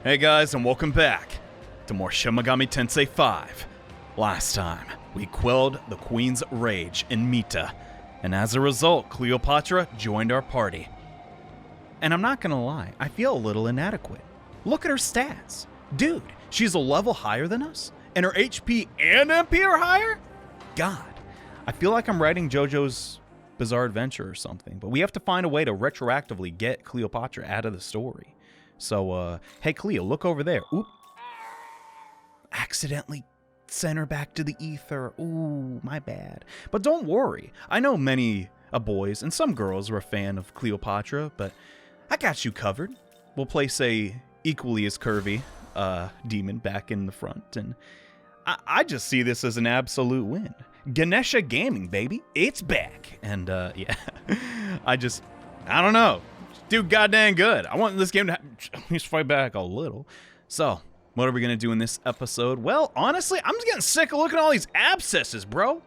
Hey guys, and welcome back to more Shin Megami Tensei V. Last time, we quelled the Queen's rage in Mita, and as a result, Cleopatra joined our party. And I'm not gonna lie, I feel a little inadequate. Look at her stats. Dude, she's a level higher than us, and her HP and MP are higher? God, I feel like I'm writing JoJo's Bizarre Adventure or something, but we have to find a way to retroactively get Cleopatra out of the story. So, hey Cleo, look over there. Oop. Accidentally sent her back to the ether. Ooh, my bad. But don't worry. I know many boys and some girls were a fan of Cleopatra, but I got you covered. We'll place a equally as curvy demon back in the front, and I just see this as an absolute win. Ganesha Gaming, baby. It's back. And, yeah. I don't know. Dude, goddamn good. I want this game to at least fight back a little. So, what are we going to do in this episode? Well, honestly, I'm just getting sick of looking at all these abscesses, bro.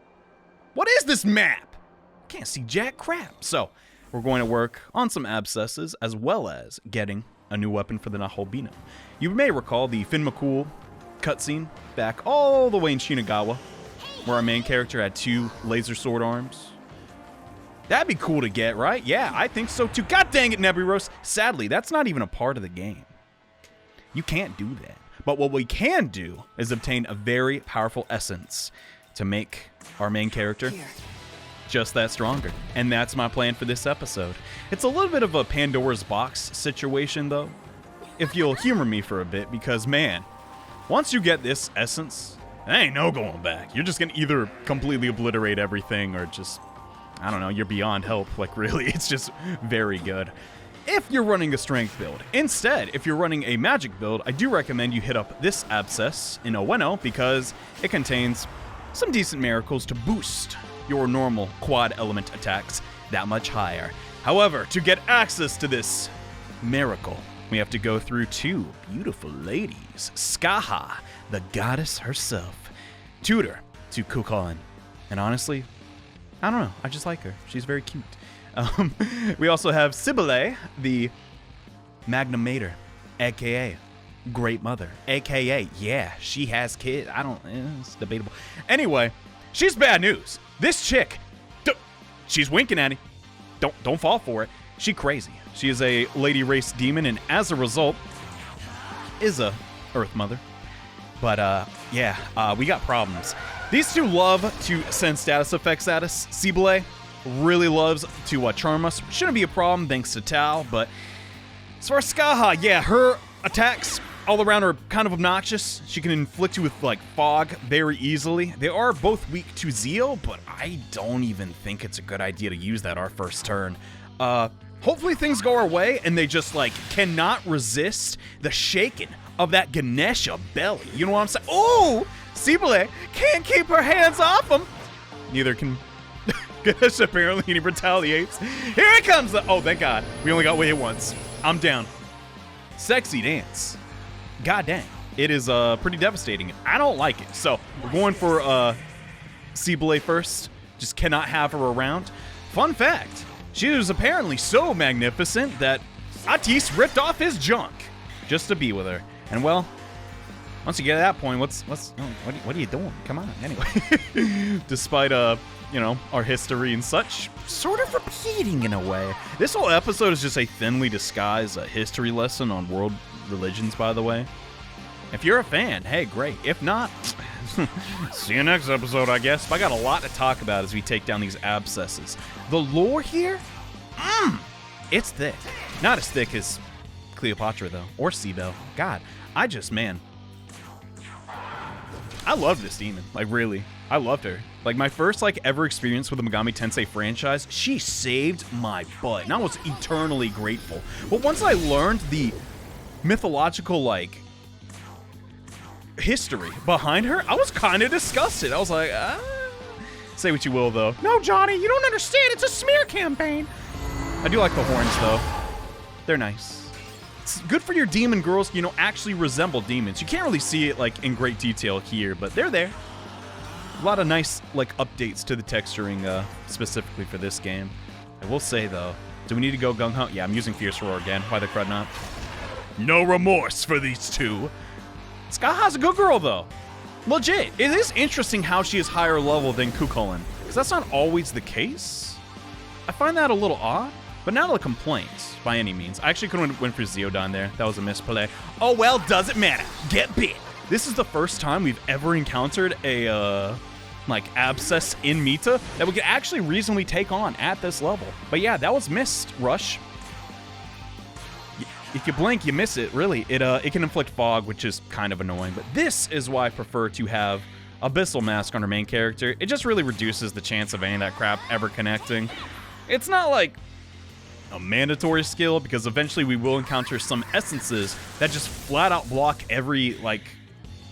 What is this map? Can't see jack crap. So, we're going to work on some abscesses as well as getting a new weapon for the Naholbino. You may recall the Fin McCool cutscene back all the way in Shinagawa, where our main character had 2 laser sword arms. That'd be cool to get, right? Yeah, I think so too. God dang it, Neburos. Sadly, that's not even a part of the game. You can't do that. But what we can do is obtain a very powerful essence to make our main character just that stronger. And that's my plan for this episode. It's a little bit of a Pandora's box situation, though, if you'll humor me for a bit, because, man, once you get this essence, there ain't no going back. You're just going to either completely obliterate everything or just, I don't know, you're beyond help. Like, really, it's just very good. If you're running a strength build. Instead, if you're running a magic build, I do recommend you hit up this Abscess in Ueno because it contains some decent miracles to boost your normal quad element attacks that much higher. However, to get access to this miracle, we have to go through 2 beautiful ladies. Skaha, the goddess herself, tutor to Kukulkan. And honestly, I don't know, I just like her. She's very cute. We also have Cybele, the Magnum Mater, aka Great Mother, aka, yeah, she has kids. It's debatable. Anyway, she's bad news. This chick, she's winking at him. Don't fall for it. She crazy. She is a lady race demon, and as a result, is a Earth Mother. But, yeah, we got problems. These 2 love to send status effects at us. Cybele really loves to charm us. Shouldn't be a problem thanks to Tao, but as far as Skaha, yeah, her attacks all around are kind of obnoxious. She can inflict you with, like, fog very easily. They are both weak to Zeal, but I don't even think it's a good idea to use that our first turn. Hopefully things go our way and they just, like, cannot resist the shaking of that Ganesha belly. You know what I'm saying? Ooh! Cybele can't keep her hands off him. Neither can Ganesha, apparently, and he retaliates. Here it comes! Oh, thank God. We only got hit once. I'm down. Sexy dance. God dang. It is pretty devastating. I don't like it. So, we're going for Cybele first. Just cannot have her around. Fun fact, she was apparently so magnificent that Atis ripped off his junk just to be with her. And well, once you get to that point, what are you doing? Come on, anyway. Despite you know, our history and such, sort of repeating in a way. This whole episode is just a thinly disguised history lesson on world religions, by the way. If you're a fan, hey, great. If not, see you next episode, I guess. But I got a lot to talk about as we take down these abscesses. The lore here, it's thick. Not as thick as Cleopatra, though, or Cybele. God, man, I love this demon. Like, really, I loved her. Like, my first, like, ever experience with the Megami Tensei franchise, she saved my butt, and I was eternally grateful. But once I learned the mythological, like, history behind her, I was kind of disgusted. I was like, say what you will, though. No, Johnny, you don't understand. It's a smear campaign. I do like the horns, though. They're nice. It's good for your demon girls, you know, actually resemble demons. You can't really see it, like, in great detail here, but they're there. A lot of nice, like, updates to the texturing, specifically for this game. I will say, though, do we need to go gung-ho? Yeah, I'm using Fierce Roar again. Why the crud not? No remorse for these two. Skaha's a good girl, though. Legit. It is interesting how she is higher level than Kukulin, because that's not always the case. I find that a little odd, but not a complaint by any means. I actually couldn't win for Zeodon there. That was a misplay. Oh well, doesn't matter. Get bit. This is the first time we've ever encountered a like Abscess in Mita that we could actually reasonably take on at this level. But yeah, that was missed, Rush. If you blink, you miss it, really. It can inflict fog, which is kind of annoying, but this is why I prefer to have Abyssal Mask on our main character. It just really reduces the chance of any of that crap ever connecting. It's not like a mandatory skill, because eventually we will encounter some essences that just flat out block every, like,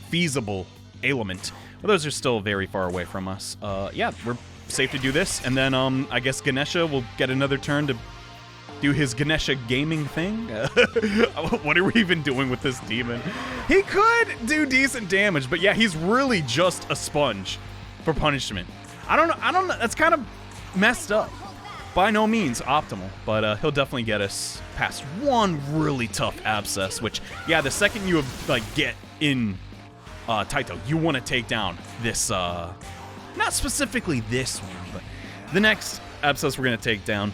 feasible ailment. But those are still very far away from us. Yeah, we're safe to do this, and then I guess Ganesha will get another turn to do his Ganesha gaming thing. What are we even doing with this demon? He could do decent damage, but yeah, he's really just a sponge for punishment. I don't know. That's kind of messed up. By no means optimal, but he'll definitely get us past one really tough Abscess, which, yeah, the second you get in Taito, you want to take down this, not specifically this one, but the next Abscess we're going to take down.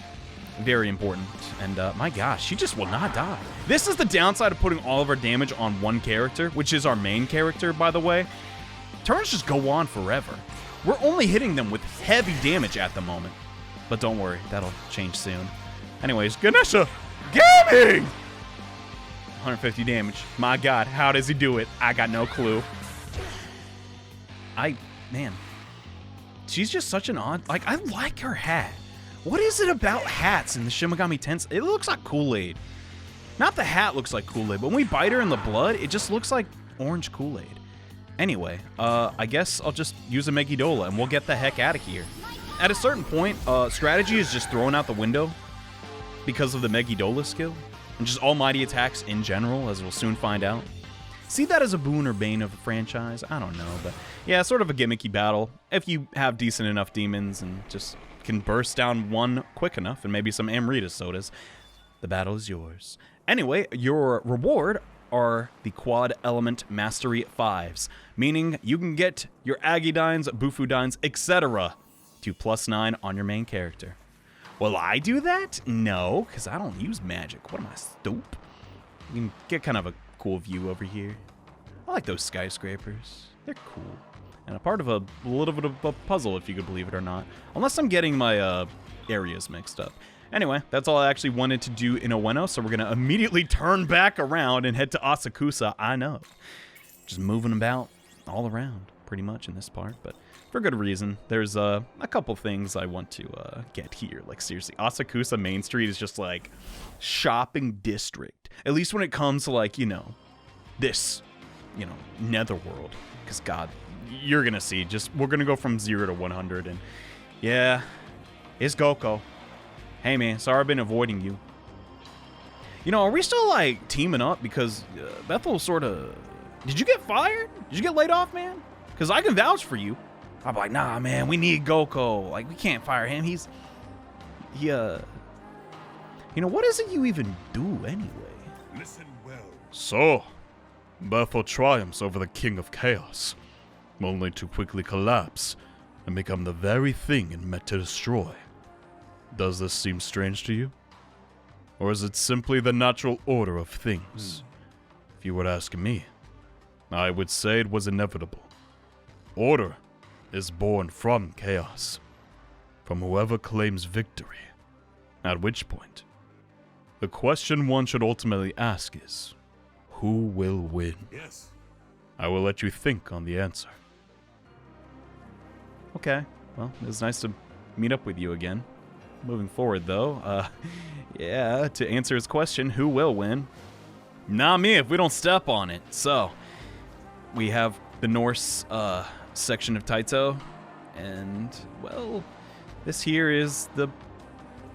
Very important. And my gosh, she just will not die. This is the downside of putting all of our damage on one character, which is our main character, by the way. Turns just go on forever. We're only hitting them with heavy damage at the moment. But don't worry, that'll change soon. Anyways, Ganesha Gaming! 150 damage. My god, how does he do it? I got no clue. Man. She's just such an odd... Like, I like her hat. What is it about hats in the Shin Megami Tensei? It looks like Kool-Aid. Not the hat looks like Kool-Aid, but when we bite her in the blood, it just looks like orange Kool-Aid. Anyway, I guess I'll just use a Megidola and we'll get the heck out of here. At a certain point, strategy is just thrown out the window because of the Megidola skill, and just almighty attacks in general, as we'll soon find out. See that as a boon or bane of the franchise? I don't know, but yeah, sort of a gimmicky battle. If you have decent enough demons and just can burst down one quick enough, and maybe some Amrita sodas, the battle is yours. Anyway, your reward are the Quad Element Mastery 5s, meaning you can get your Agidines, Bufudines, etc. to +9 on your main character. Will I do that? No, because I don't use magic. What am I, stupid? You can get kind of a cool view over here. I like those skyscrapers. They're cool. And a part of a little bit of a puzzle, if you could believe it or not. Unless I'm getting my areas mixed up. Anyway, that's all I actually wanted to do in Ueno, so we're going to immediately turn back around and head to Asakusa. I know. Just moving about all around, pretty much, in this part, but for good reason. There's a couple things I want to get here. Like, seriously, Asakusa Main Street is just, like, shopping district. At least when it comes to, like, this, Netherworld. Because, God, you're going to see. We're going to go from 0 to 100, and yeah, it's Goku. Hey, man, sorry I've been avoiding you. Are we still, like, teaming up? Because Bethel sort of... Did you get fired? Did you get laid off, man? Because I can vouch for you. I'm like, nah, man, we need Goku. Like, we can't fire him. What is it you even do anyway? Listen well. So, Bethel triumphs over the King of Chaos, only to quickly collapse and become the very thing it meant to destroy. Does this seem strange to you? Or is it simply the natural order of things? If you were to ask me, I would say it was inevitable. Order is born from chaos, from whoever claims victory. At which point, the question one should ultimately ask is, who will win? Yes. I will let you think on the answer. Okay, well, it was nice to meet up with you again. Moving forward, though, yeah, to answer his question, who will win? Not me if we don't step on it. So, we have the Norse section of Taito, and, well, this here is the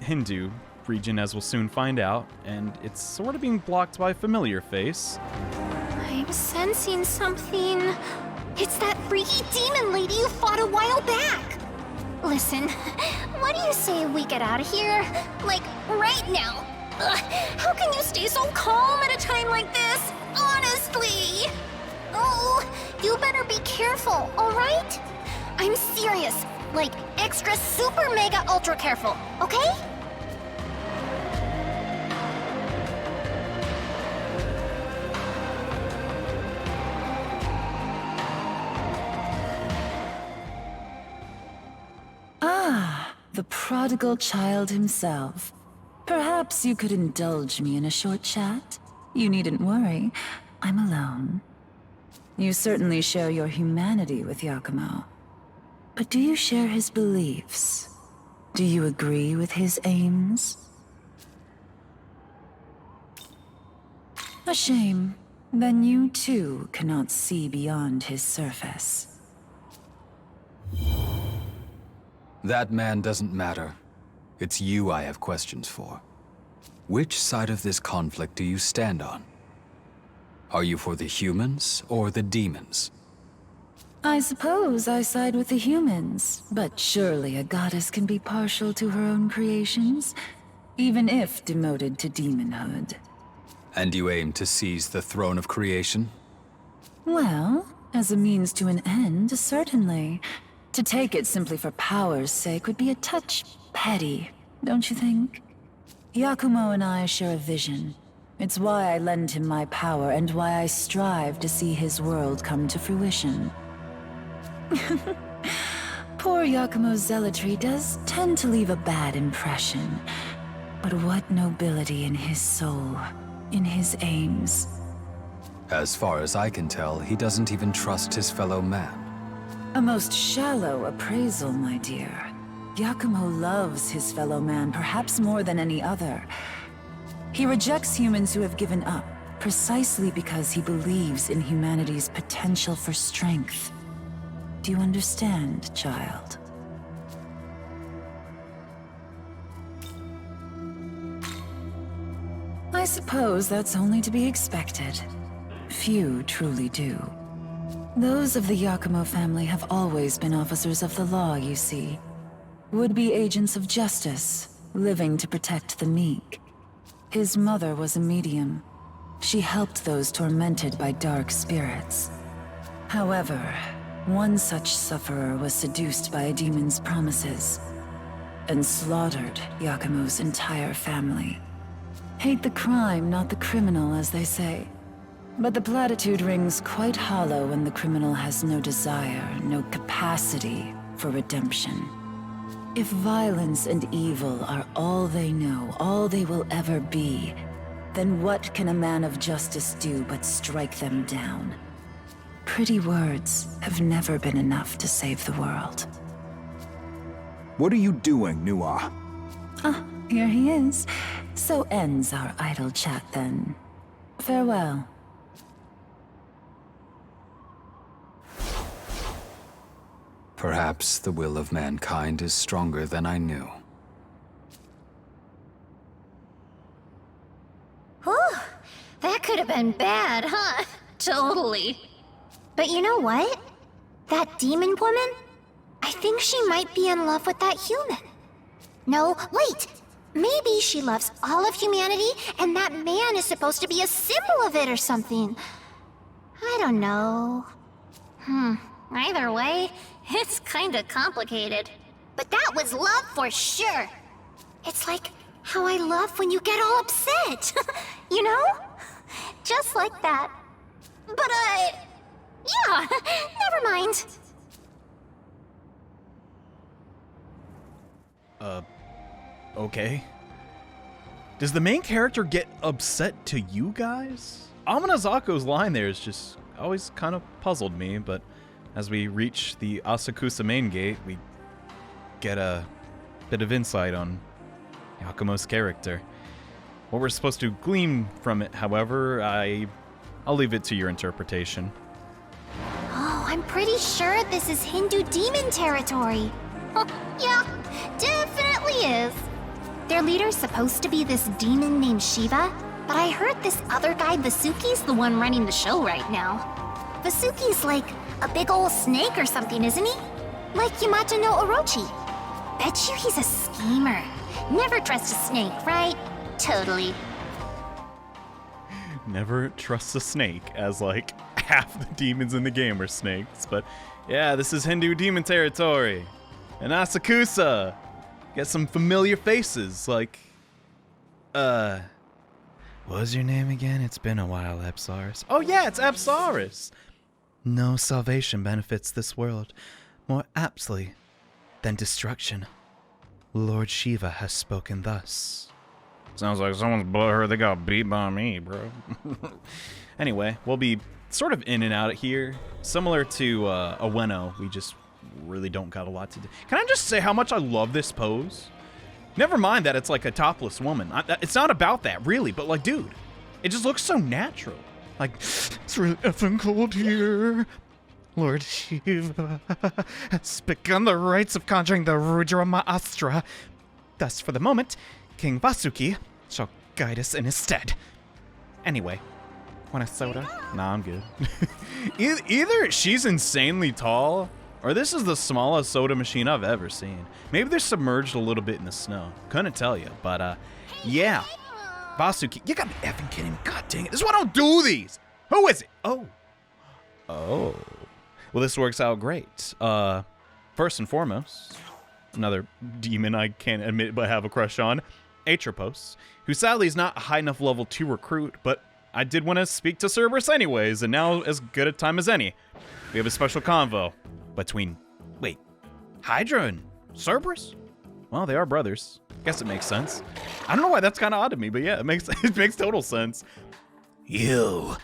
Hindu region, as we'll soon find out, and it's sort of being blocked by a familiar face. I'm sensing something. It's that freaky demon lady you fought a while back. Listen, what do you say we get out of here? Like, right now? How can you stay so calm at a time like this? Honestly! Oh, you better be careful, alright? I'm serious. Like, extra super mega ultra careful, okay? Ah, the prodigal child himself. Perhaps you could indulge me in a short chat? You needn't worry, I'm alone. You certainly share your humanity with Yakumo. But do you share his beliefs? Do you agree with his aims? A shame. Then you too cannot see beyond his surface. That man doesn't matter. It's you I have questions for. Which side of this conflict do you stand on? Are you for the humans or the demons? I suppose I side with the humans, but surely a goddess can be partial to her own creations, even if demoted to demonhood. And you aim to seize the throne of creation? Well, as a means to an end, certainly. To take it simply for power's sake would be a touch petty, don't you think? Yakumo and I share a vision. It's why I lend him my power and why I strive to see his world come to fruition. Poor Yakumo's zealotry does tend to leave a bad impression. But what nobility in his soul, in his aims. As far as I can tell, he doesn't even trust his fellow man. A most shallow appraisal, my dear. Yakumo loves his fellow man perhaps more than any other. He rejects humans who have given up, precisely because he believes in humanity's potential for strength. Do you understand, child? I suppose that's only to be expected. Few truly do. Those of the Yakumo family have always been officers of the law, you see. Would-be agents of justice, living to protect the meek. His mother was a medium. She helped those tormented by dark spirits. However, one such sufferer was seduced by a demon's promises, and slaughtered Yakumo's entire family. Hate the crime, not the criminal, as they say. But the platitude rings quite hollow when the criminal has no desire, no capacity for redemption. If violence and evil are all they know, all they will ever be, then what can a man of justice do but strike them down? Pretty words have never been enough to save the world. What are you doing, Nuwa? Ah, here he is. So ends our idle chat then. Farewell. Perhaps the will of mankind is stronger than I knew. Whew, that could have been bad, huh? Totally. But you know what? That demon woman? I think she might be in love with that human. No, wait! Maybe she loves all of humanity, and that man is supposed to be a symbol of it or something. I don't know. Either way, it's kinda complicated. But that was love for sure. It's like how I love when you get all upset. You know? Just like that. But yeah, never mind. Okay. Does the main character get upset to you guys? Amanazako's line there is just always kind of puzzled me, but as we reach the Asakusa main gate, we get a bit of insight on Yakumo's character. What we're supposed to glean from it, however, I'll leave it to your interpretation. Oh, I'm pretty sure this is Hindu demon territory. Yeah, definitely is. Their leader's supposed to be this demon named Shiva, but I heard this other guy, Vasuki's the one running the show right now. Vasuki's like a big old snake or something, isn't he? Like Yamata no Orochi. Bet you he's a schemer. Never trust a snake, right? Totally. Never trust a snake, as like half the demons in the game are snakes. But yeah, this is Hindu demon territory. And Asakusa. Get some familiar faces, like, what was your name again? It's been a while, Abscess. Oh yeah, it's Abscess. No salvation benefits this world more aptly than destruction. Lord Shiva has spoken thus. Sounds like someone's butthurt they got beat by me, bro. Anyway, we'll be sort of in and out of here. Similar to Ueno, we just really don't got a lot to do. Can I just say how much I love this pose? Never mind that it's like a topless woman. It's not about that, really, but like, dude, it just looks so natural. Like, it's really effing cold here. Lord Shiva has begun the rites of conjuring the Rudra Maastra. Thus, for the moment, King Fuu-Ki shall guide us in his stead. Anyway, want a soda? Nah, I'm good. Either she's insanely tall, or this is the smallest soda machine I've ever seen. Maybe they're submerged a little bit in the snow. Couldn't tell you, but yeah. Fuu-Ki, you gotta be effing kidding me. God dang it. This is why I don't do these. Who is it? Oh. Well, this works out great. First and foremost, another demon I can't admit but have a crush on, Atropos, who sadly is not a high enough level to recruit, but I did want to speak to Cerberus anyways, and now as good a time as any. We have a special convo between, wait, Hydra and Cerberus? Well, they are brothers. Guess it makes sense. I don't know why that's kind of odd to me, but yeah, it makes total sense. You.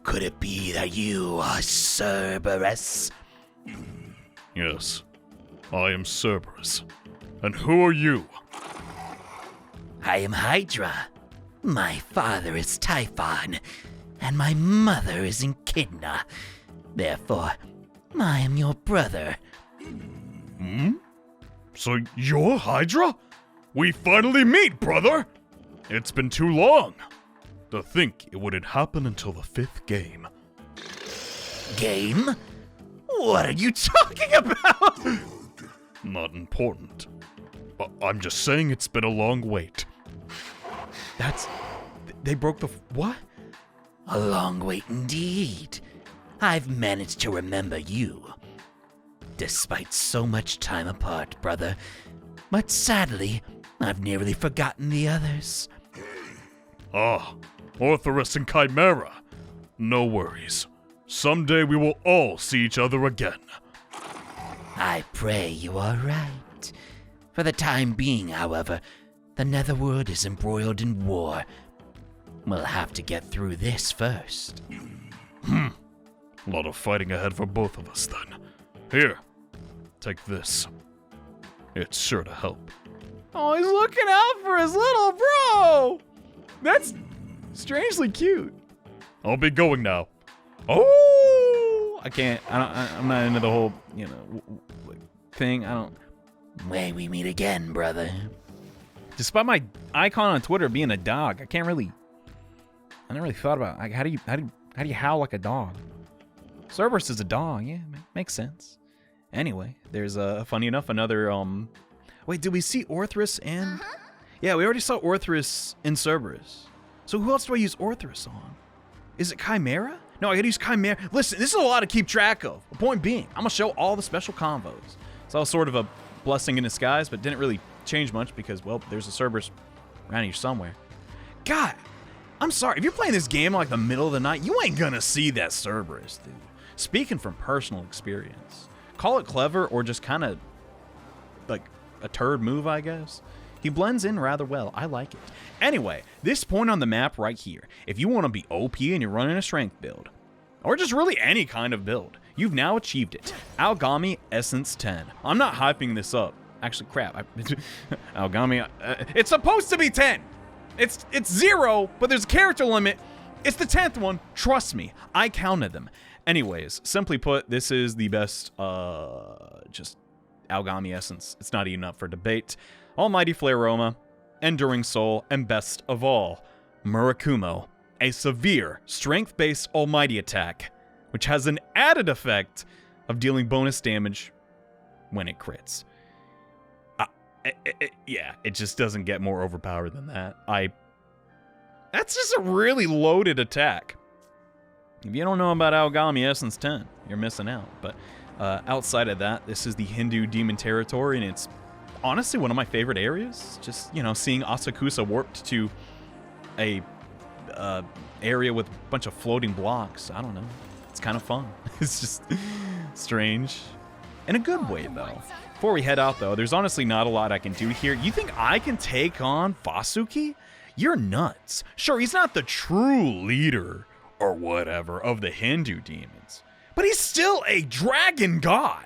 Could it be that you are Cerberus? Yes, I am Cerberus. And who are you? I am Hydra. My father is Typhon, and my mother is Echidna. Therefore, I am your brother. So you're Hydra? We finally meet, brother! It's been too long. To think it wouldn't happen until the 5th game. Game? What are you talking about? Not important. I'm just saying it's been a long wait. They broke the, what? A long wait indeed. I've managed to remember you. Despite so much time apart, brother. But sadly, I've nearly forgotten the others. Ah, Orthrus and Chimera. No worries. Someday we will all see each other again. I pray you are right. For the time being, however, the Netherworld is embroiled in war. We'll have to get through this first. A lot of fighting ahead for both of us then. Here, take this. It's sure to help. Oh, he's looking out for his little bro! That's strangely cute. I'll be going now. Oh! I'm not into the whole, thing. May we meet again, brother. Despite my icon on Twitter being a dog, I never really thought about, like, how do you howl like a dog? Cerberus is a dog, yeah, makes sense. Anyway, there's funny enough, another, wait, did we see Orthrus and? Yeah, we already saw Orthrus and Cerberus. So who else do I use Orthrus on? Is it Chimera? No, I gotta use Chimera. Listen, this is a lot to keep track of. The point being, I'm gonna show all the special combos. It's all sort of a blessing in disguise, but didn't really change much because, well, there's a Cerberus around here somewhere. God, I'm sorry. If you're playing this game like the middle of the night, you ain't gonna see that Cerberus, dude. Speaking from personal experience. Call it clever or just kind of like a turd move, I guess. He blends in rather well. I like it. Anyway, this point on the map right here, if you want to be OP and you're running a strength build, or just really any kind of build, you've now achieved it. Aogami Essence 10. I'm not hyping this up. Actually, crap. Aogami, it's supposed to be 10. It's 0, but there's a character limit. It's the 10th one. Trust me, I counted them. Anyways, simply put, this is the best, just Aogami Essence. It's not even up for debate. Almighty Flareoma, Enduring Soul, and best of all, Murakumo, a severe, strength-based almighty attack, which has an added effect of dealing bonus damage when it crits. yeah, it just doesn't get more overpowered than that. That's just a really loaded attack. If you don't know about Aogami Essence 10, you're missing out. But outside of that, this is the Hindu demon territory, and it's honestly one of my favorite areas. Just, seeing Asakusa warped to a area with a bunch of floating blocks. I don't know. It's kind of fun. It's just strange. In a good way, though. Before we head out, though, there's honestly not a lot I can do here. You think I can take on Fuu-Ki? You're nuts. Sure, he's not the true leader or whatever of the Hindu demons, but he's still a dragon god.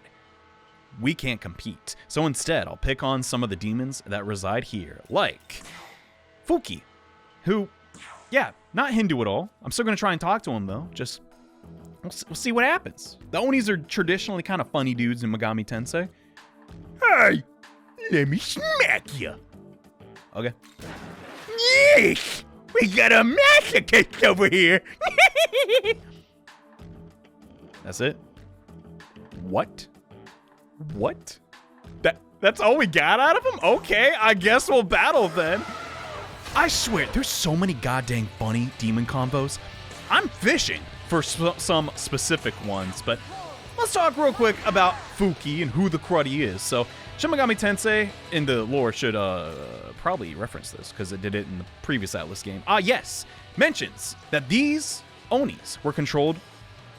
We can't compete. So instead, I'll pick on some of the demons that reside here, like Fuu-Ki, who, yeah, not Hindu at all. I'm still going to try and talk to him, though. Just, we'll see what happens. The Onis are traditionally kind of funny dudes in Megami Tensei. Hey, let me smack you. Okay. Yes, we got a masochist over here. That's it? What? That's all we got out of him? Okay, I guess we'll battle then. I swear, there's so many goddamn funny demon combos. I'm fishing for some specific ones, but let's talk real quick about Fuu-Ki and who the cruddy is. So, Shin Megami Tensei in the lore should probably reference this because it did it in the previous Atlas game. Yes, mentions that these Onis were controlled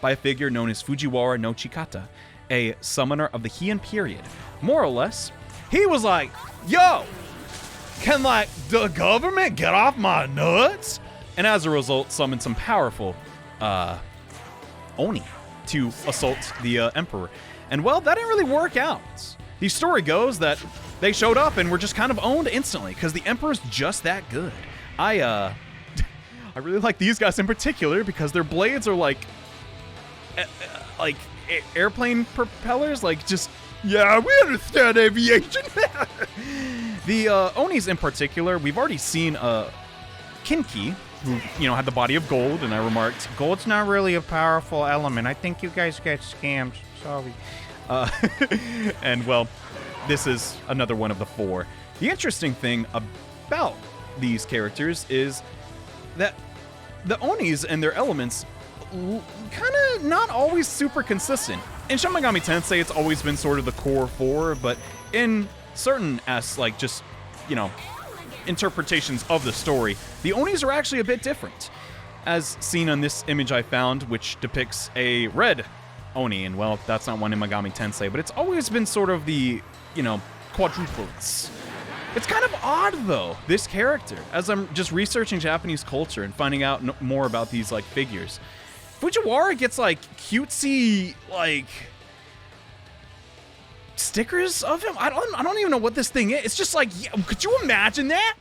by a figure known as Fujiwara no Chikata, a summoner of the Heian period. More or less, he was like, yo, can the government get off my nuts? And as a result, summoned some powerful Oni to assault the Emperor. And well, that didn't really work out. The story goes that they showed up and were just kind of owned instantly because the Emperor's just that good. I really like these guys in particular because their blades are like airplane propellers, yeah, we understand aviation. The Onis in particular, we've already seen Kinki, who, had the body of gold, and I remarked, gold's not really a powerful element. I think you guys get scammed. Sorry. And, well, this is another one of the four. The interesting thing about these characters is that the Onis and their elements kind of not always super consistent. In Shin Megami Tensei, it's always been sort of the core four, but in certain interpretations of the story, the Onis are actually a bit different. As seen on this image I found, which depicts a red Oni, and well, that's not one in Megami Tensei, but it's always been sort of the, quadruplets. It's kind of odd, though, this character, as I'm just researching Japanese culture and finding out more about these, figures. Fujiwara gets, cutesy, stickers of him? I don't even know what this thing is. It's just yeah, could you imagine that?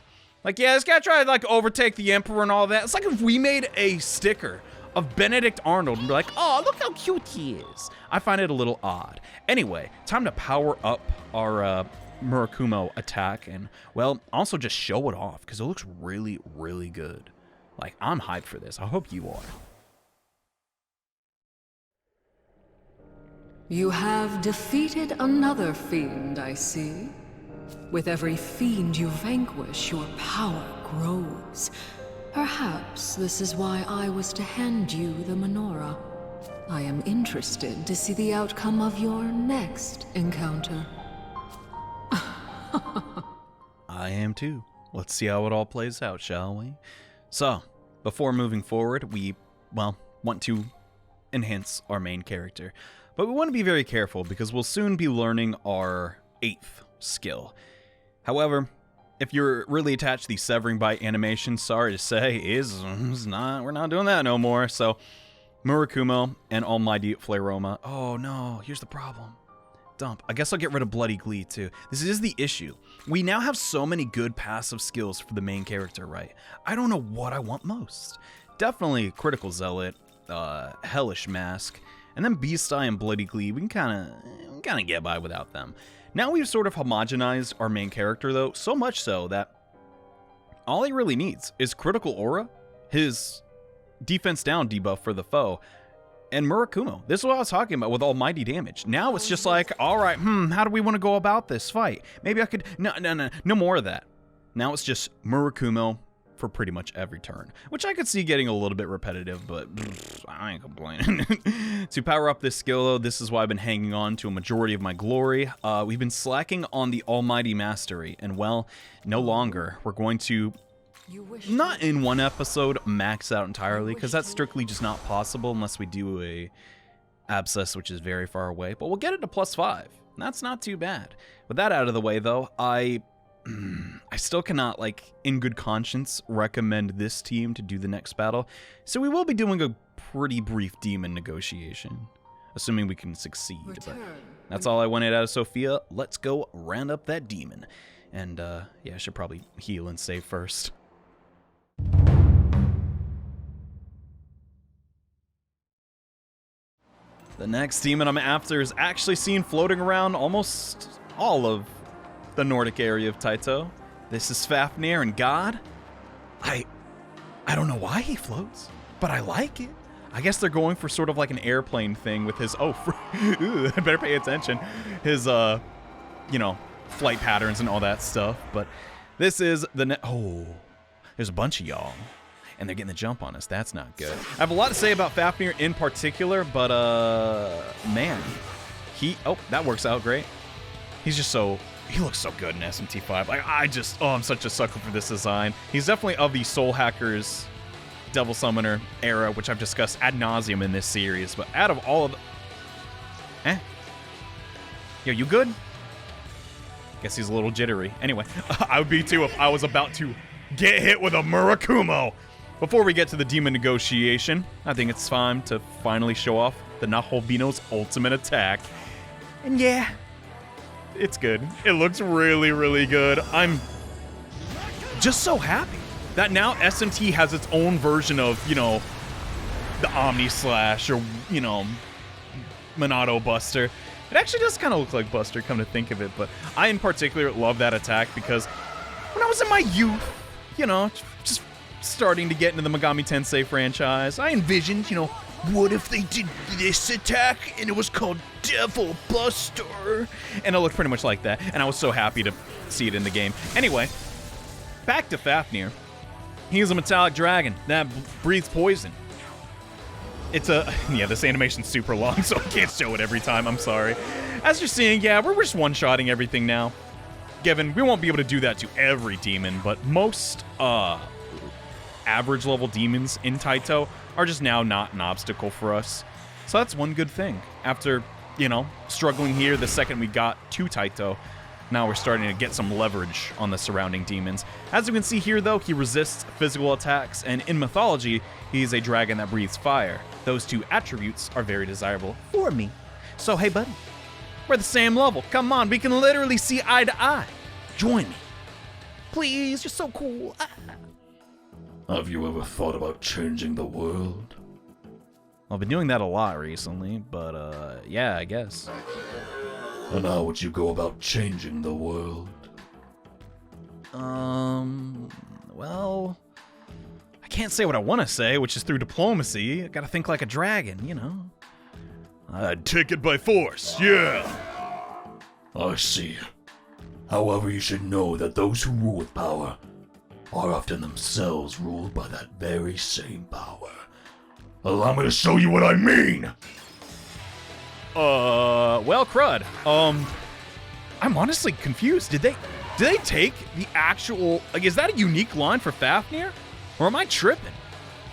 Yeah, this guy tried to, overtake the Emperor and all that. It's like if we made a sticker of Benedict Arnold and be like, oh, look how cute he is. I find it a little odd. Anyway, time to power up our Murakumo attack and, well, also just show it off because it looks really, really good. I'm hyped for this. I hope you are. You have defeated another fiend, I see. With every fiend you vanquish, your power grows. Perhaps this is why I was to hand you the menorah. I am interested to see the outcome of your next encounter. I am too. Let's see how it all plays out, shall we? So, before moving forward, we, want to enhance our main character. But we want to be very careful because we'll soon be learning our 8th skill. However, if you're really attached to the severing bite animation, sorry to say, we're not doing that no more. So, Murakumo and Almighty Flareoma. Oh no, here's the problem. Dump. I guess I'll get rid of Bloody Glee too. This is the issue. We now have so many good passive skills for the main character, right? I don't know what I want most. Definitely Critical Zealot, Hellish Mask, and then Beastie and Bloody Glee, we can kind of get by without them. Now we've sort of homogenized our main character, though, so much so that all he really needs is Critical Aura, his defense down debuff for the foe, and Murakumo. This is what I was talking about with almighty damage. Now it's just like, all right, how do we want to go about this fight? Maybe I could, no more of that. Now it's just Murakumo for pretty much every turn, which I could see getting a little bit repetitive, but I ain't complaining. To power up this skill, though, this is why I've been hanging on to a majority of my glory. We've been slacking on the almighty mastery, and well, no longer. We're going to, not in one episode, max out entirely, because that's strictly just not possible unless we do a Abscess, which is very far away, but we'll get it to +5. That's not too bad. With that out of the way, though, I still cannot, like, in good conscience, recommend this team to do the next battle, so we will be doing a pretty brief demon negotiation, assuming we can succeed. But that's all I wanted out of Sophia. Let's go round up that demon. And, yeah, I should probably heal and save first. The next demon I'm after is actually seen floating around almost all of the Nordic area of Taito. This is Fafnir, and God, I don't know why he floats, but I like it. I guess they're going for sort of like an airplane thing with his, I better pay attention, his, you know, flight patterns and all that stuff. But this is the, there's a bunch of y'all, and they're getting the jump on us. That's not good. I have a lot to say about Fafnir in particular, but, man, that works out great. He's just he looks so good in SMT5. Like, I'm such a sucker for this design. He's definitely of the Soul Hackers, Devil Summoner era, which I've discussed ad nauseum in this series. But out of all of the... Yo, you good? Guess he's a little jittery. Anyway, I would be too if I was about to get hit with a Murakumo. Before we get to the demon negotiation, I think it's time to finally show off the Nahobino's ultimate attack. And yeah, it's good. It looks really, really good. I'm just so happy that now SMT has its own version of, you know, the Omni Slash or, you know, Monado Buster. It actually does kind of look like Buster, come to think of it, but I in particular love that attack because when I was in my youth, you know, just starting to get into the Megami Tensei franchise, I envisioned, you know, what if they did this attack and it was called Devil Buster? And it looked pretty much like that, and I was so happy to see it in the game. Anyway, back to Fafnir. He's a metallic dragon that breathes poison. It's this animation's super long, so I can't show it every time, I'm sorry. As you're seeing, yeah, we're just one-shotting everything now. Given, we won't be able to do that to every demon, but most, average level demons in Taito are just now not an obstacle for us. So that's one good thing. After, you know, struggling here the second we got to Taito, now we're starting to get some leverage on the surrounding demons. As you can see here, though, he resists physical attacks, and in mythology, he's a dragon that breathes fire. Those two attributes are very desirable for me. So, hey, buddy, we're the same level. Come on, we can literally see eye to eye. Join me. Please, you're so cool. Have you ever thought about changing the world? I've been doing that a lot recently, but, yeah, I guess. And how would you go about changing the world? Well, I can't say what I want to say, which is through diplomacy. I gotta think like a dragon, you know? I'd take it by force, yeah! I see. However, you should know that those who rule with power are often themselves ruled by that very same power. Allow me to show you what I mean! Well, crud. I'm honestly confused. Did they take the actual, like, is that a unique line for Fafnir? Or am I tripping?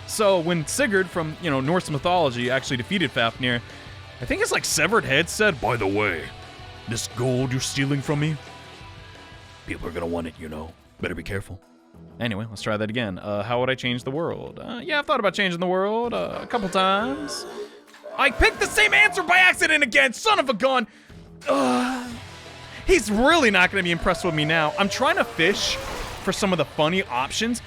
So when Sigurd from, you know, Norse mythology actually defeated Fafnir, I think it's like Severed Head said, "By the way, this gold you're stealing from me, people are gonna want it, you know. Better be careful." Anyway, let's try that again. How would I change the world? Yeah, I've thought about changing the world a couple times. I picked the same answer by accident again, son of a gun! He's really not gonna be impressed with me now. I'm trying to fish for some of the funny options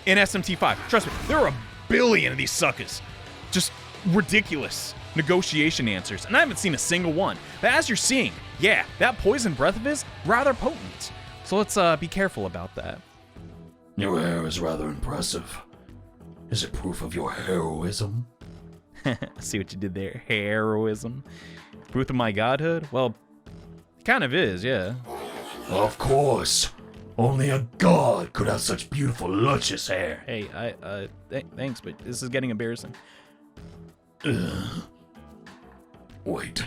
in SMT5. Trust me, there are a billion of these suckers. Just ridiculous negotiation answers, and I haven't seen a single one. But as you're seeing, yeah, that poison breath of his, rather potent. So let's be careful about that. Your hair is rather impressive. Is it proof of your heroism? See what you did there. Heroism. Proof of my godhood? Well, kind of is, yeah. Of course. Only a god could have such beautiful, luscious hair. Hey, thanks, but this is getting embarrassing. Wait,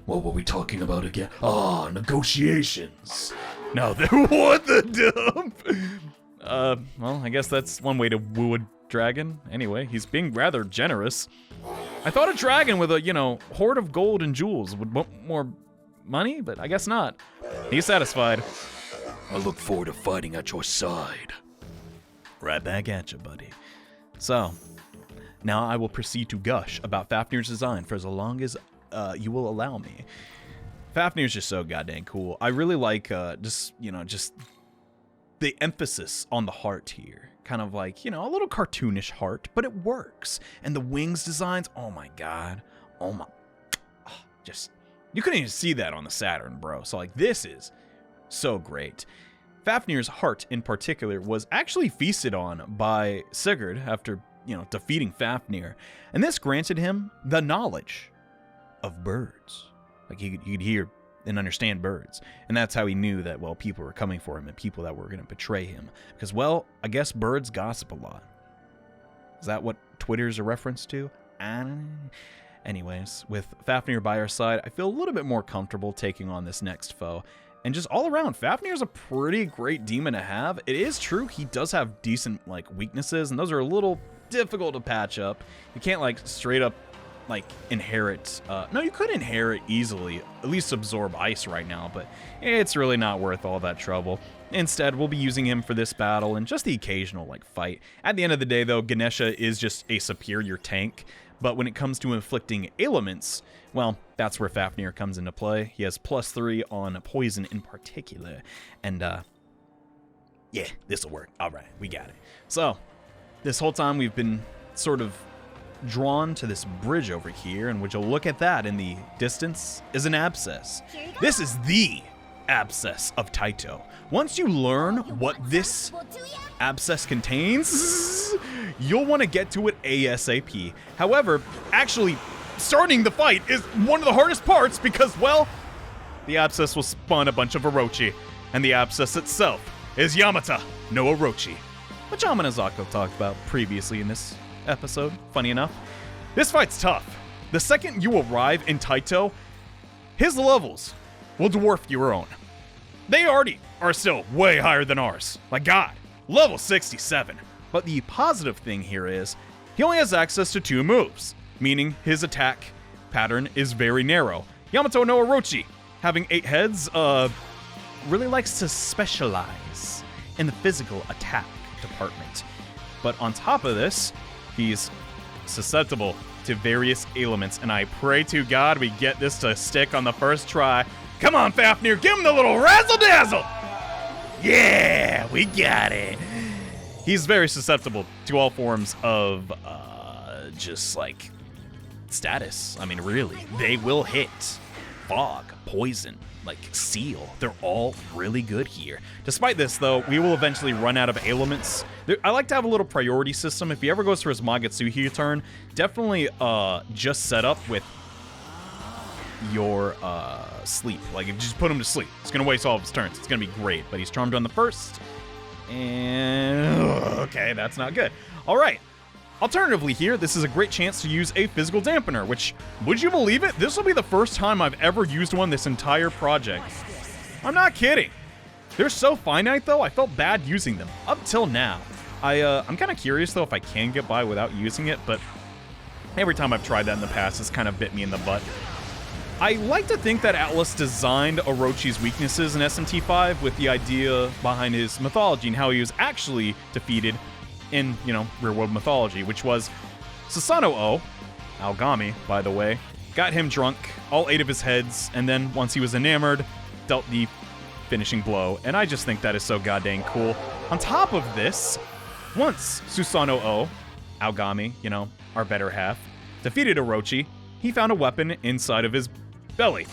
what were we talking about again? Ah, negotiations. Now what the dump? Well, I guess that's one way to woo a dragon. Anyway, he's being rather generous. I thought a dragon with a, hoard of gold and jewels would want more money, but I guess not. He's satisfied. I look forward to fighting at your side. Right back at you, buddy. So, now I will proceed to gush about Fafnir's design for as long as you will allow me. Fafnir's just so goddamn cool. I really like just the emphasis on the heart here. Kind of like, a little cartoonish heart, but it works. And the wings designs, oh my god. Oh my, you couldn't even see that on the Saturn, bro. So like, this is so great. Fafnir's heart in particular was actually feasted on by Sigurd after, defeating Fafnir. And this granted him the knowledge of birds. Like he could hear and understand birds. And that's how he knew that, well, people were coming for him and people that were going to betray him. Because, well, I guess birds gossip a lot. Is that what Twitter's a reference to? Anyways, with Fafnir by our side, I feel a little bit more comfortable taking on this next foe. And just all around, Fafnir's a pretty great demon to have. It is true, he does have decent, weaknesses, and those are a little difficult to patch up. You can't, straight up, inherit. No, you could inherit easily, at least absorb ice right now, but it's really not worth all that trouble. Instead, we'll be using him for this battle and just the occasional, fight. At the end of the day, though, Ganesha is just a superior tank, but when it comes to inflicting ailments, well, that's where Fafnir comes into play. He has +3 on poison in particular, and, yeah, this'll work. All right, we got it. So, this whole time we've been sort of drawn to this bridge over here, and would you look at that in the distance is an abscess. This is the abscess of Taito. Once you learn what this abscess contains, you'll want to get to it ASAP. However, actually starting the fight is one of the hardest parts because, well, the abscess will spawn a bunch of Orochi, and the abscess itself is Yamata, no Orochi, which Amanozako talked about previously in this episode, funny enough. This fight's tough. The second you arrive in Taito, his levels will dwarf your own. They already are still way higher than ours. Like God, level 67. But the positive thing here is, he only has access to 2 moves, meaning his attack pattern is very narrow. Yamato no Orochi, having 8 heads, really likes to specialize in the physical attack department. But on top of this, he's susceptible to various ailments, and I pray to God we get this to stick on the first try. Come on, Fafnir, give him the little razzle-dazzle! Yeah, we got it. He's very susceptible to all forms of, status. I mean, really, they will hit. Fog, poison, seal. They're all really good here. Despite this, though, we will eventually run out of ailments. I like to have a little priority system. If he ever goes for his Magatsuhi turn, definitely just set up with your sleep. If you just put him to sleep, it's going to waste all of his turns. It's going to be great, but he's charmed on the first. And okay, that's not good. All right. Alternatively here, this is a great chance to use a physical dampener, which, would you believe it? This will be the first time I've ever used one this entire project. I'm not kidding. They're so finite, though, I felt bad using them. Up till now. I'm kind of curious, though, if I can get by without using it, but every time I've tried that in the past, it's kind of bit me in the butt. I like to think that Atlas designed Orochi's weaknesses in SMT5 with the idea behind his mythology and how he was actually defeated in, real-world mythology, which was Susanoo, Aogami, by the way, got him drunk, all 8 of his heads, and then once he was enamored, dealt the finishing blow, and I just think that is so goddamn cool. On top of this, once Susanoo, Aogami, our better half, defeated Orochi, he found a weapon inside of his belly.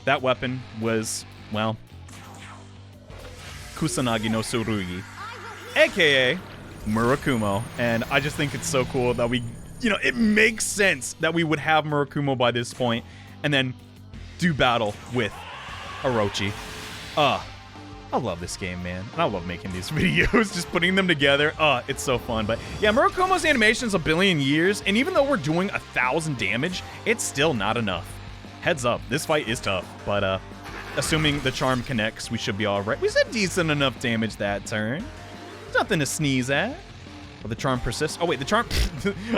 That weapon was, well, Kusanagi no Tsurugi, aka Murakumo, and I just think it's so cool that we you know, it makes sense that we would have Murakumo by this point and then do battle with Orochi. I love this game, man. And I love making these videos, just putting them together. It's so fun. But yeah, Murakumo's animation's a billion years, and even though we're doing 1,000 damage, it's still not enough. Heads up, this fight is tough, but assuming the charm connects, we should be all right. We said decent enough damage that turn. Nothing to sneeze at. But the charm persists. Oh wait, the charm,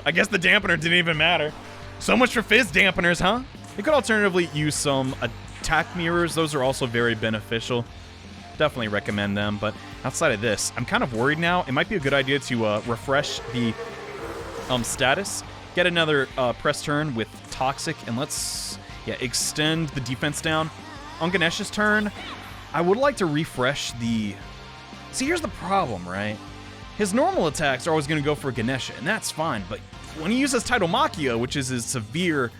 I guess the dampener didn't even matter. So much for fizz dampeners, huh? You could alternatively use some attack mirrors. Those are also very beneficial. Definitely recommend them, but outside of this, I'm kind of worried now. It might be a good idea to refresh the status, get another press turn with Toxic, and let's extend the defense down. On Ganesh's turn, I would like to refresh the... See, here's the problem, right? His normal attacks are always going to go for Ganesha, and that's fine, but when he uses Taitomachia, which is his severely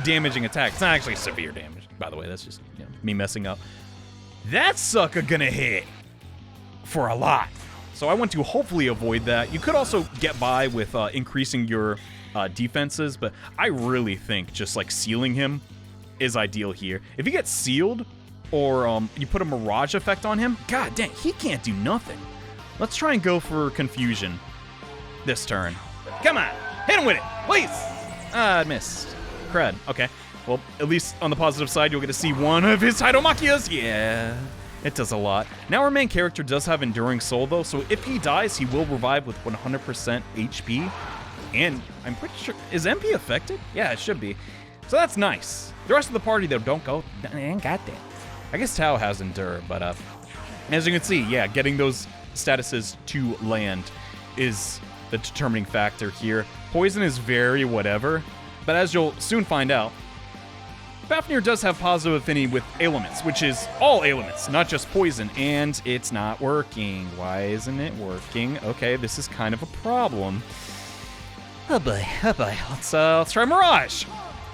damaging attack, it's not actually severe damage, by the way, that's just me messing up. That sucker gonna hit for a lot. So I want to hopefully avoid that. You could also get by with increasing your defenses, but I really think just like sealing him is ideal here. If he gets sealed or you put a Mirage effect on him, god dang, he can't do nothing. Let's try and go for Confusion this turn. Come on, hit him with it, please. I missed. Cred, okay. Well, at least on the positive side, you'll get to see one of his Taitomachiyas. Yeah, it does a lot. Now our main character does have Enduring Soul, though, so if he dies, he will revive with 100% HP. And I'm pretty sure, is MP affected? Yeah, it should be. So that's nice. The rest of the party, though, don't go. Ain't got that. I guess Tao has Endure, but as you can see, yeah, getting those statuses to land is the determining factor here. Poison is very whatever, but as you'll soon find out, Fafnir does have positive affinity with elements, which is all elements, not just poison, and it's not working. Why isn't it working? Okay, this is kind of a problem. Oh boy, oh boy. Let's try Mirage.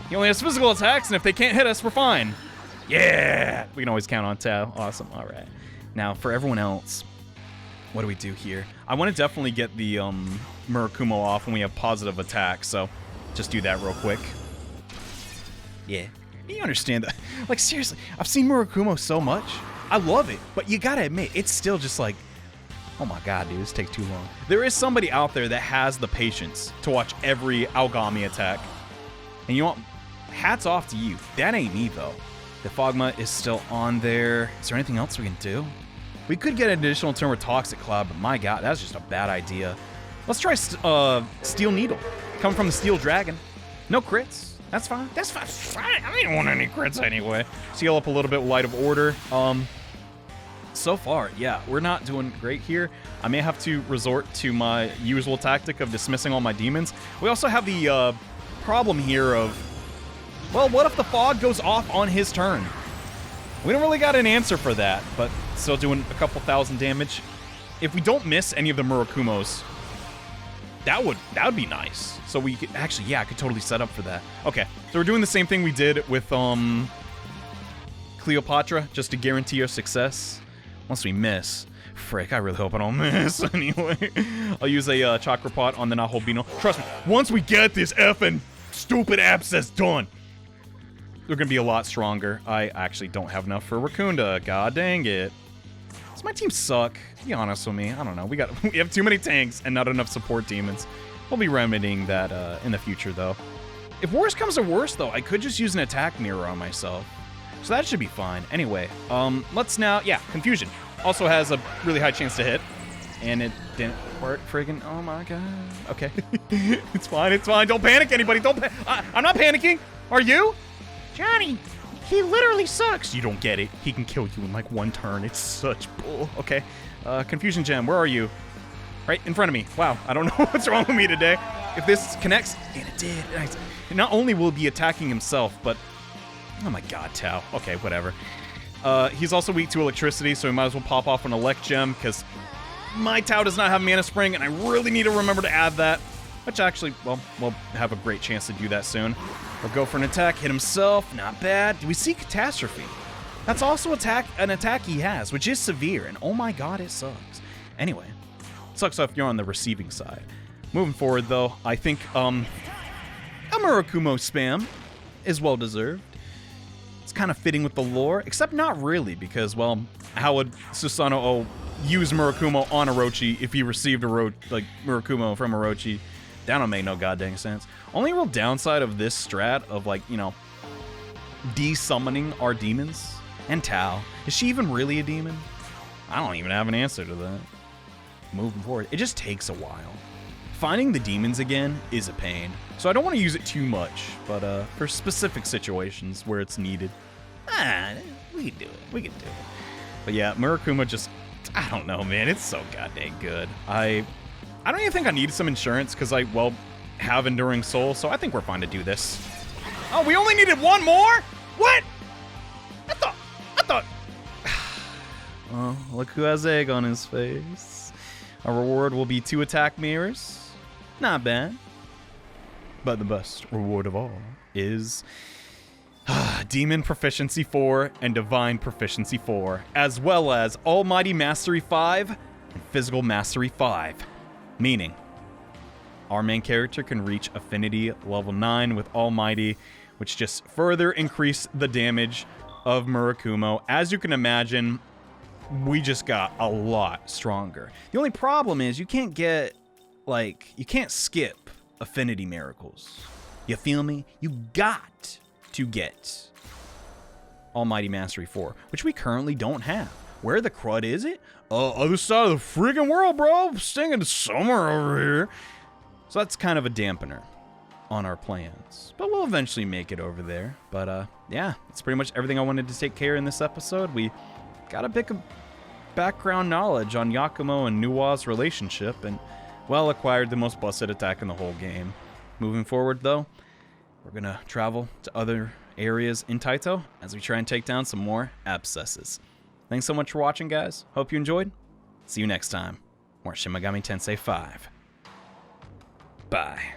He only has physical attacks, and if they can't hit us, we're fine. Yeah! We can always count on Tao. Awesome, all right. Now, for everyone else, what do we do here? I want to definitely get the Murakumo off when we have positive attacks, so just do that real quick. Yeah. You understand that? Like, seriously, I've seen Murakumo so much. I love it, but you gotta admit, it's still just like, oh my god, dude, this takes too long. There is somebody out there that has the patience to watch every Aogami attack. And you know what? Hats off to you. That ain't me, though. The Fogma is still on there. Is there anything else we can do? We could get an additional turn with Toxic Cloud, but my god, that's just a bad idea. Let's try Steel Needle. Coming from the Steel Dragon. No crits. That's fine. That's fine. I didn't want any crits anyway. Seal up a little bit with Light of Order. So far, yeah, we're not doing great here. I may have to resort to my usual tactic of dismissing all my demons. We also have the problem here of, well, what if the fog goes off on his turn? We don't really got an answer for that, but still doing a couple thousand damage. If we don't miss any of the Murakumos, that would be nice. So we could actually, yeah, I could totally set up for that. Okay, so we're doing the same thing we did with Cleopatra, just to guarantee our success. Once we miss, frick, I really hope I don't miss anyway. I'll use a Chakra Pot on the Naholbino. Trust me, once we get this effing stupid Abscess done, they're gonna be a lot stronger. I actually don't have enough for Rakunda. God dang it. Does my team suck? Be honest with me. I don't know. We have too many tanks and not enough support demons. We'll be remedying that in the future, though. If worse comes to worse, though, I could just use an attack mirror on myself. So that should be fine. Anyway, let's now... Yeah, Confusion. Also has a really high chance to hit. And it didn't work. Friggin'... Oh, my God. Okay. It's fine. It's fine. Don't panic, anybody. Don't I'm not panicking. Are you? Johnny, he literally sucks. You don't get it. He can kill you in, like, one turn. It's such bull. Okay. Confusion Gem, where are you? Right in front of me. Wow, I don't know what's wrong with me today. If this connects, and it did. Nice. Not only will he be attacking himself, but... Oh my god, Tao. Okay, whatever. He's also weak to electricity, so we might as well pop off an Elect Gem, because my Tao does not have Mana Spring, and I really need to remember to add that. Which actually, well, we'll have a great chance to do that soon. We'll go for an attack, hit himself, not bad. Do we see Catastrophe? That's also an attack he has, which is severe, and oh my god, it sucks. Anyway, sucks if you're on the receiving side. Moving forward, though, I think a Murakumo spam is well deserved. It's kind of fitting with the lore, except not really, because, well, how would Susanoo use Murakumo on Orochi if he received Murakumo from Orochi? That don't make no goddamn sense. Only real downside of this strat of, like, you know, de-summoning our demons and Tao. Is she even really a demon? I don't even have an answer to that. Moving forward, it just takes a while. Finding the demons again is a pain, so I don't want to use it too much, but for specific situations where it's needed, we can do it. We can do it. But yeah, Murakumo just, I don't know, man. It's so goddamn good. I don't even think I need some insurance because I, well, have Enduring Soul, so I think we're fine to do this. Oh, we only needed one more? What? I thought. Oh, look who has egg on his face. Our reward will be 2 attack mirrors. Not bad. But the best reward of all is Demon Proficiency 4 and Divine Proficiency 4, as well as Almighty Mastery 5 and Physical Mastery 5. Meaning, our main character can reach Affinity level 9 with Almighty, which just further increase the damage of Murakumo. As you can imagine, we just got a lot stronger. The only problem is you can't get, you can't skip Affinity Miracles. You feel me? You got to get Almighty Mastery 4, which we currently don't have. Where the crud is it? Other side of the friggin' world, bro. Stinging somewhere over here. So that's kind of a dampener on our plans. But we'll eventually make it over there. But yeah, that's pretty much everything I wanted to take care in this episode. We got a bit of background knowledge on Yakumo and Nuwa's relationship, and, well, acquired the most busted attack in the whole game. Moving forward, though, we're gonna travel to other areas in Taito as we try and take down some more Abscesses. Thanks so much for watching, guys. Hope you enjoyed. See you next time. More Shin Megami Tensei V. Bye.